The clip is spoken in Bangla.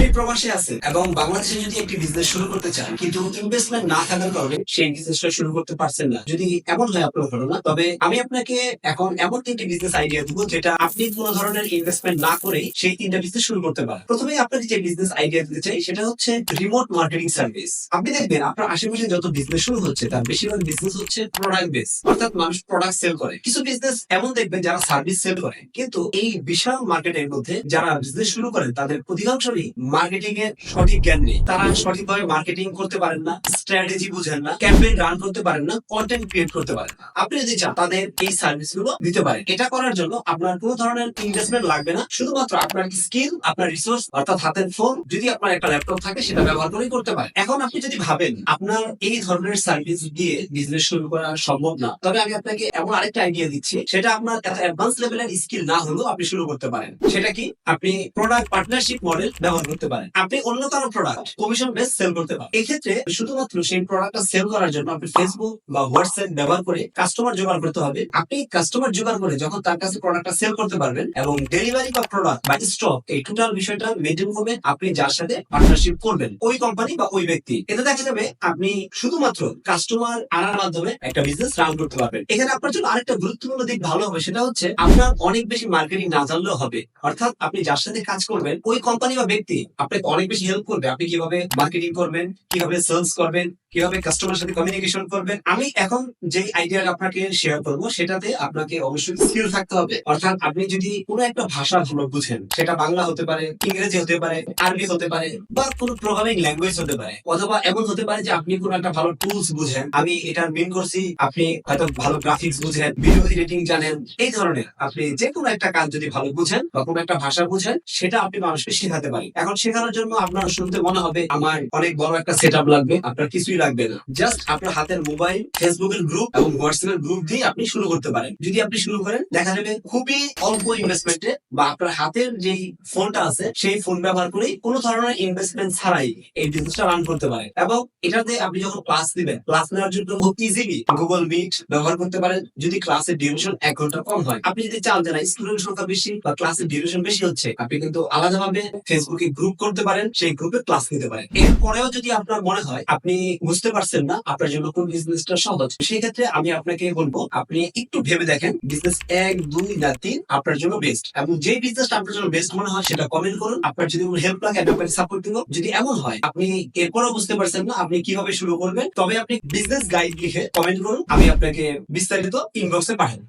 আপনি প্রবাসে আছেন এবং বাংলাদেশে যদি একটি বিজনেস শুরু করতে চান কিন্তু ইনভেস্টমেন্ট না থাকার কারণে সেই বিজনেসটা শুরু করতে পারছেন না, যদি এমন হয় আপনার ঘটনা, তবে আমি আপনাকে এখন এমন তিনটি বিজনেস আইডিয়া দিব যেটা আপনি কোনো ধরনের ইনভেস্টমেন্ট না করেই সেই তিনটা বিজনেস শুরু করতে পারেন। প্রথমে আপনাকে যে বিজনেস আইডিয়া দিতে চাই সেটা হচ্ছে রিমোট মার্কেটিং সার্ভিস। আপনি দেখবেন আপনার আশেপাশে যত বিজনেস শুরু হচ্ছে তার বেশিরভাগ বিজনেস হচ্ছে প্রোডাক্ট বেস, অর্থাৎ মানুষ প্রোডাক্ট সেল করে। কিছু বিজনেস এমন দেখবেন যারা সার্ভিস সেল করে, কিন্তু এই বিশাল মার্কেটের মধ্যে যারা বিজনেস শুরু করেন তাদের অধিকাংশই মার্কেটিং এর সঠিক জ্ঞান নেই। তারা সঠিকভাবে মার্কেটিং করতে পারেন না, স্ট্র্যাটেজি বুঝেন না, ক্যাম্পেইন রান করতে পারেন না, কন্টেন্ট ক্রিয়েট করতে পারেন না। আপনি যদি চান তাদের এই সার্ভিস গুলো দিতে পারেন। এটা করার জন্য আপনার কোনো ধরনের ইনভেস্টমেন্ট লাগবে না, শুধুমাত্র আপনার স্কিল, আপনার রিসোর্স অর্থাৎ হাতের ফোন, যদি আপনার একটা ল্যাপটপ থাকে সেটা ব্যবহার করেই করতে পারেন। এখন আপনি যদি ভাবেন আপনার এই ধরনের সার্ভিস দিয়ে বিজনেস শুরু করা সম্ভব না, তবে আমি আপনাকে এমন আরেকটা আইডিয়া দিচ্ছি, সেটা আপনার এত অ্যাডভান্স লেভেলের স্কিল না হলেও আপনি শুরু করতে পারেন। সেটা কি? আপনি প্রোডাক্ট পার্টনারশিপ মডেল ব্যবহার করতে পারেন। আপনি অন্য কারো প্রোডাক্ট কমিশন বেস সেল করতে পারেন। এক্ষেত্রে শুধুমাত্র সেই প্রোডাক্টটা সেল করার জন্য আপনি ফেসবুক বা হোয়াটসঅ্যাপ ব্যবহার করে কাস্টমার জোগাড় করতে হবে। আপনি কাস্টমার জোগাড় করে যখন তার কাছে প্রোডাক্টটা সেল করতে পারবেন এবং ডেলিভারি বা প্রোডাক্ট বা স্টক এই টোটাল বিষয়টা মেনটেন করবেন আপনি যার সাথে পার্টনারশিপ করবেন, ওই কোম্পানি বা ওই ব্যক্তি। এতে দেখা যাবে আপনি শুধুমাত্র কাস্টমার আনার মাধ্যমে একটা বিজনেস রান করতে পারবেন। এখানে আপনার জন্য আরেকটা গুরুত্বপূর্ণ দিক ভালো হবে, সেটা হচ্ছে আপনার অনেক বেশি মার্কেটিং না জানলেও হবে। অর্থাৎ আপনি যার সাথে কাজ করবেন ওই কোম্পানি বা ব্যক্তি আপনাকে অনেক বেশি হেল্প করবে। আপনি কিভাবে মার্কেটিং করবেন, কিভাবে সেলস করবেন, কিভাবে কাস্টমার সাথে কমিউনিকেশন করবেন। আমি এখন যে আইডিয়া আপনাকে শেয়ার করবো সেটাতে আপনাকে অবশ্যই স্কিল থাকতে হবে। অর্থাৎ আপনি যদি কোনো একটা ভাষা ভালো বুঝেন, সেটা বাংলা হতে পারে, ইংরেজি হতে পারে, আরবি হতে পারে, বা কোনো প্রোগ্রামিং ল্যাঙ্গুয়েজ হতে পারে, অথবা এমন হতে পারে যে আপনি কোনো একটা ভালো টুলস বুঝেন। আমি এটার মিন করছি আপনি হয়তো ভালো গ্রাফিক্স বুঝেন, ভিডিও এডিটিং জানেন। এই ধরনের আপনি যে কোনো একটা কাজ যদি ভালো বুঝেন বা কোনো একটা ভাষা বুঝেন, সেটা আপনি মানুষকে শেখাতে পারেন। এখন শেখানোর জন্য আপনার শুনতে মনে হবে আমার অনেক বড় একটা সেট আপ লাগবে। আপনার কিছুই লাগবে না, জাস্ট আপনার হাতের মোবাইল, ফেসবুকের গ্রুপ এবং হোয়াটসঅ্যাপের গ্রুপ দিয়ে আপনি শুরু করতে পারেন। যদি আপনি শুরু করেন দেখা যাবে খুবই অল্প ইনভেস্টমেন্টে বা আপনার হাতের যেই ফোনটা আছে সেই ফোন ব্যবহার করেই কোনো ধরনের ইনভেস্টমেন্ট ছাড়াই এই বিজনেসটা রান করতে পারেন। এবং এটাতে আপনি যখন ক্লাস দিবেন, ক্লাস নেওয়ার জন্য খুব ইজিলি গুগল মিট ব্যবহার করতে পারেন। যদি ক্লাসের ডিউরেশন 1 ঘন্টা কম হয়, আপনি যদি চান যে না স্টুডেন্ট সংখ্যা বেশি বা ক্লাসের ডিউরেশন বেশি হচ্ছে, আপনি কিন্তু আলাদাভাবে ফেসবুকে গ্রুপ করতে পারেন, সেই গ্রুপে ক্লাস নিতে পারেন। এরপরেও যদি আপনার মনে হয় আপনি বুঝতে পারছেন না আপনার জন্য কোন বিজনেসটা সহজ, সেই ক্ষেত্রে আমি আপনাকে বলবো আপনি একটু ভেবে দেখেন বিজনেস 1, 2 না 3 আপনার জন্য বেস্ট, এবং যে বিজনেসটা আপনার জন্য বেস্ট মনে হয় সেটা কমেন্ট করুন। আপনার যদি কোনো হেল্প লাগে আমি আপনাকে সাপোর্ট দিব। যদি এমন হয় আপনি এরপরও বুঝতে পারছেন না আপনি কিভাবে শুরু করবেন, তবে আপনি বিজনেস গাইড লিখে কমেন্ট করুন, আমি আপনাকে বিস্তারিত ইনবক্সে পাঠাবো।